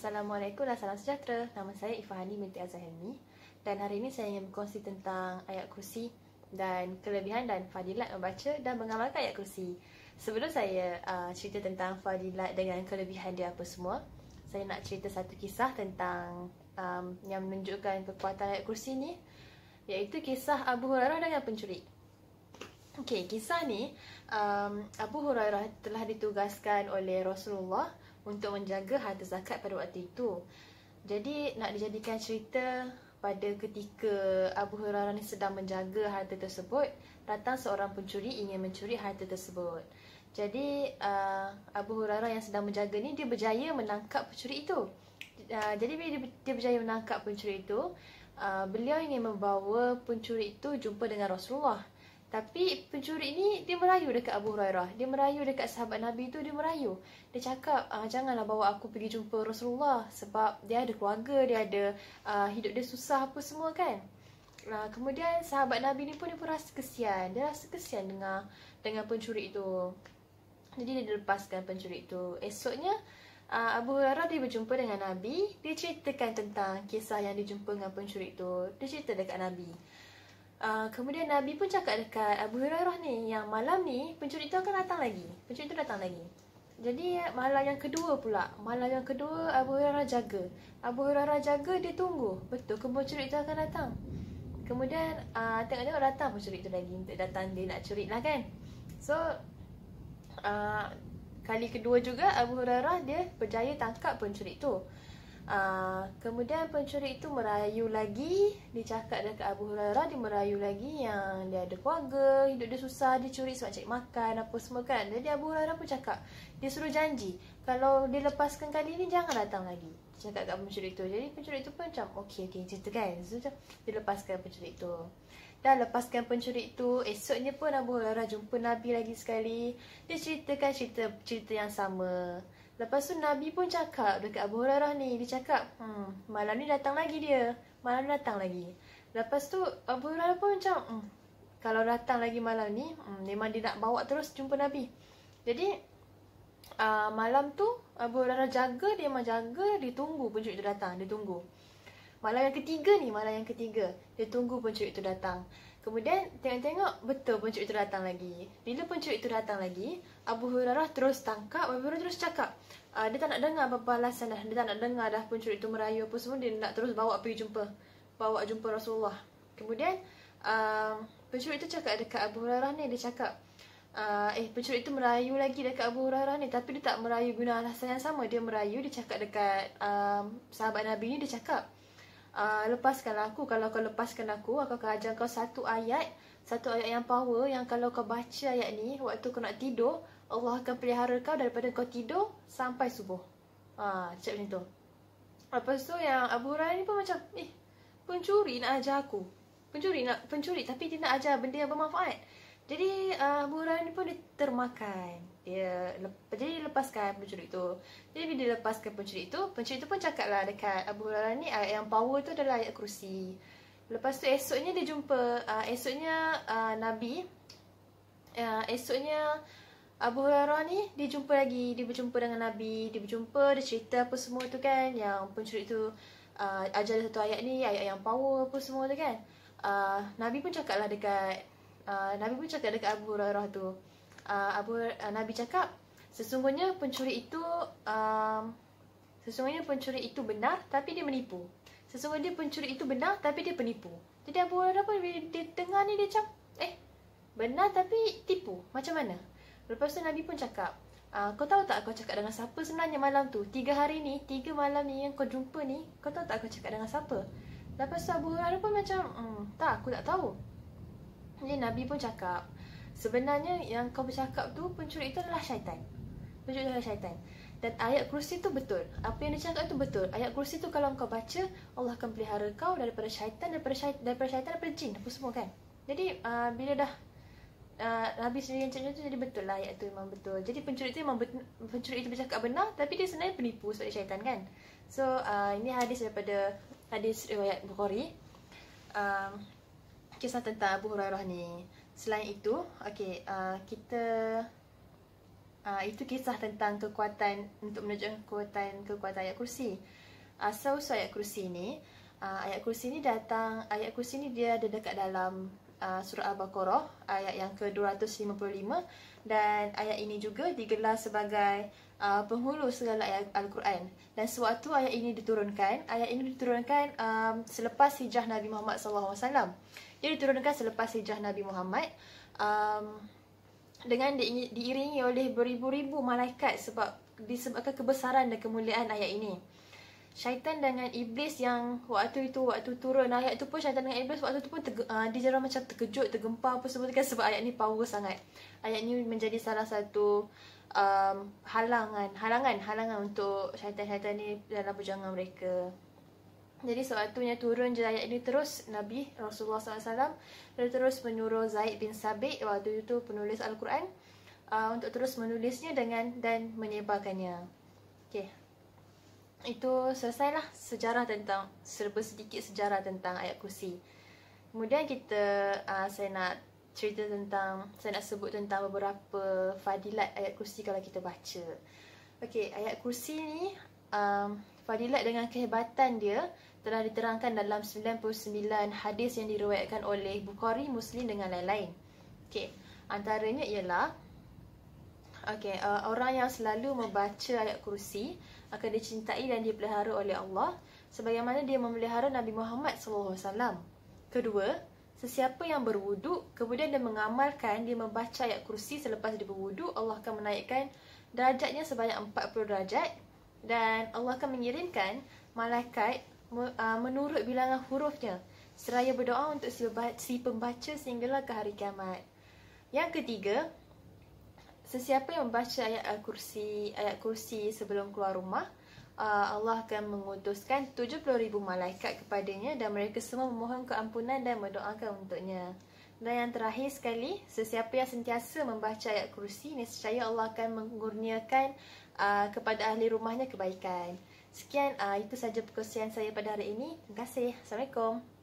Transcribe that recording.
Assalamualaikum dan salam sejahtera. Nama saya Ifahani binti Azhar Helmi dan hari ini saya ingin berkongsi tentang ayat kursi dan kelebihan dan fadilat membaca dan mengamalkan ayat kursi. Sebelum saya cerita tentang fadilat dengan kelebihan dia apa semua, saya nak cerita satu kisah tentang yang menunjukkan kekuatan ayat kursi ni, iaitu kisah Abu Hurairah dengan pencuri. Okey, kisah ni Abu Hurairah telah ditugaskan oleh Rasulullah untuk menjaga harta zakat pada waktu itu. Jadi nak dijadikan cerita pada ketika Abu Hurairah ni sedang menjaga harta tersebut, datang seorang pencuri ingin mencuri harta tersebut. Jadi Abu Hurairah yang sedang menjaga ni dia berjaya menangkap pencuri itu. Jadi bila dia berjaya menangkap pencuri itu, beliau ingin membawa pencuri itu jumpa dengan Rasulullah. Tapi pencuri ni dia merayu dekat Abu Hurairah. Dia merayu dekat sahabat Nabi tu, dia merayu. Dia cakap, janganlah bawa aku pergi jumpa Rasulullah sebab dia ada keluarga, dia ada hidup dia susah apa semua kan. Kemudian sahabat Nabi ni pun dia pun rasa kesian. Dia rasa kesian dengan pencuri itu. Jadi dia lepaskan pencuri itu. Esoknya Abu Hurairah dia berjumpa dengan Nabi. Dia ceritakan tentang kisah yang dia jumpa dengan pencuri itu. Dia cerita dekat Nabi. Kemudian Nabi pun cakap dekat Abu Hurairah ni, yang malam ni pencuri itu akan datang lagi. Pencuri itu datang lagi. Jadi malam yang kedua pula, malam yang kedua Abu Hurairah jaga. Abu Hurairah jaga, dia tunggu betul ke pencuri itu akan datang. Kemudian tengok-tengok datang pencuri itu lagi. Untuk datang dia nak curi lah kan. So kali kedua juga Abu Hurairah dia berjaya tangkap pencuri itu. Kemudian pencuri itu merayu lagi. Dia cakap dekat Abu Hurairah, dia merayu lagi yang dia ada keluarga, hidup dia susah, dia curi sebab cari makan apa semua kan. Jadi Abu Hurairah pun cakap, dia suruh janji kalau dia lepaskan kali ni jangan datang lagi. Dia cakap kat pencuri itu. Jadi pencuri itu pun macam okey cerita kan. So dia lepaskan pencuri itu. Dan lepaskan pencuri itu, esoknya pun Abu Hurairah jumpa Nabi lagi sekali. Dia ceritakan cerita yang sama. Lepas tu Nabi pun cakap dekat Abu Hurairah ni, dia cakap, malam ni datang lagi dia. Malam ni datang lagi. Lepas tu Abu Hurairah pun macam, kalau datang lagi malam ni, memang dia nak bawa terus jumpa Nabi. Jadi malam tu Abu Hurairah jaga, dia memang jaga, dia tunggu pencuri itu datang, dia tunggu. Malam yang ketiga, dia tunggu pencuri itu datang. Kemudian tengok-tengok betul pencuri itu datang lagi. Bila pencuri itu datang lagi, Abu Hurairah terus tangkap, Abu Hurairah terus cakap. Dia tak nak dengar apa-apa alasan dah. Dia tak nak dengar dah pencuri itu merayu apa semua. Dia nak terus bawa jumpa Rasulullah. Kemudian pencuri itu cakap dekat Abu Hurairah ni, dia cakap, pencuri itu merayu lagi dekat Abu Hurairah ni, tapi dia tak merayu guna alasan yang sama. Dia merayu, dia cakap dekat sahabat Nabi ni, dia cakap, lepaskanlah aku. Kalau kau lepaskan aku akan ajar kau satu ayat yang power, yang kalau kau baca ayat ni waktu kau nak tidur, Allah akan pelihara kau daripada kau tidur sampai subuh. Cakap macam tu. Lepas tu yang Abu Hurairah ni pun macam, pencuri nak ajar aku. Pencuri tapi dia nak ajar benda yang bermanfaat. Jadi Abu Hurairah ni pun dia termakan. Jadi lepaskan pencuri itu. Jadi bila dia lepaskan pencuri itu pun cakap lah dekat Abu Hurairah ni, ayat yang power tu adalah ayat kursi. Lepas tu esoknya dia jumpa, esoknya Abu Hurairah ni dia berjumpa dengan Nabi. Dia cerita apa semua tu kan, yang pencuri itu ajar satu ayat ni, ayat yang power apa semua tu kan. Nabi pun cakap dekat Abu Hurairah tu. Nabi cakap, sesungguhnya pencuri itu benar tapi dia menipu. Sesungguhnya pencuri itu benar tapi dia penipu. Jadi Abu Hurairah pun bila dia dengar ni, dia macam, benar tapi tipu, macam mana? Lepas tu Nabi pun cakap, kau tahu tak kau cakap dengan siapa sebenarnya malam tu? 3 malam ni yang kau jumpa ni, kau tahu tak kau cakap dengan siapa? Lepas tu Abu Hurairah pun macam, tak, aku tak tahu. Jadi Nabi pun cakap, sebenarnya yang kau bercakap tu, pencuri itu adalah syaitan. Dan ayat kursi tu betul. Apa yang dia cakap tu betul. Ayat kursi tu kalau kau baca, Allah akan pelihara kau daripada syaitan, daripada jin apa semua kan. Jadi bila dah Nabi sendiri yang cakap tu, jadi betul lah ayat tu, memang betul. Jadi pencuri itu bercakap benar, tapi dia sebenarnya penipu sebab dia syaitan kan. So ini hadis riwayat Bukhari. Kisah tentang Abu Hurairah ni. Selain itu, Itu kisah tentang kekuatan, untuk menunjukkan kekuatan ayat kursi. Asal-usul ayat kursi ni, ayat kursi ni dia ada dekat dalam surah Al-Baqarah ayat yang ke-255, dan ayat ini juga digelar sebagai penghulu segala ayat Al-Quran. Dan sewaktu ayat ini diturunkan selepas hijrah Nabi Muhammad SAW. Dia diturunkan selepas hijrah Nabi Muhammad, dengan diiringi oleh beribu-ribu malaikat disebabkan kebesaran dan kemuliaan ayat ini. Syaitan dengan iblis yang waktu turun ayat tu pun, syaitan dengan iblis waktu tu pun dia macam terkejut, tergempar apa semua kan, sebab ayat ni power sangat. Ayat ni menjadi salah satu halangan untuk syaitan-syaitan ni dalam perjuangan mereka. Jadi sewaktunya turun je ayat ini terus, Nabi Rasulullah SAW dia terus menyuruh Zaid bin Sabit, waktu itu penulis Al-Quran, untuk terus menulisnya dan menyebarkannya. Okay. Itu selesailah serba sedikit sejarah tentang ayat kursi. Kemudian saya nak sebut tentang beberapa fadilat ayat kursi kalau kita baca. Okey, ayat kursi ni fadilat dengan kehebatan dia telah diterangkan dalam 99 hadis yang diriwayatkan oleh Bukhari, Muslim dengan lain-lain. Okey, antaranya ialah orang yang selalu membaca ayat kursi akan dicintai dan dipelihara oleh Allah sebagaimana dia memelihara Nabi Muhammad SAW. Kedua, sesiapa yang berwuduk kemudian dia mengamalkan, dia membaca ayat kursi selepas dia berwuduk, Allah akan menaikkan derajatnya sebanyak 40 derajat, dan Allah akan mengirimkan malaikat menurut bilangan hurufnya seraya berdoa untuk si pembaca sehinggalah ke hari kiamat. Yang ketiga, sesiapa yang membaca ayat kursi sebelum keluar rumah, Allah akan mengutuskan 70,000 malaikat kepadanya dan mereka semua memohon keampunan dan mendoakan untuknya. Dan yang terakhir sekali, sesiapa yang sentiasa membaca ayat kursi, nescaya Allah akan mengurniakan kepada ahli rumahnya kebaikan. Sekian, itu saja perkongsian saya pada hari ini. Terima kasih. Assalamualaikum.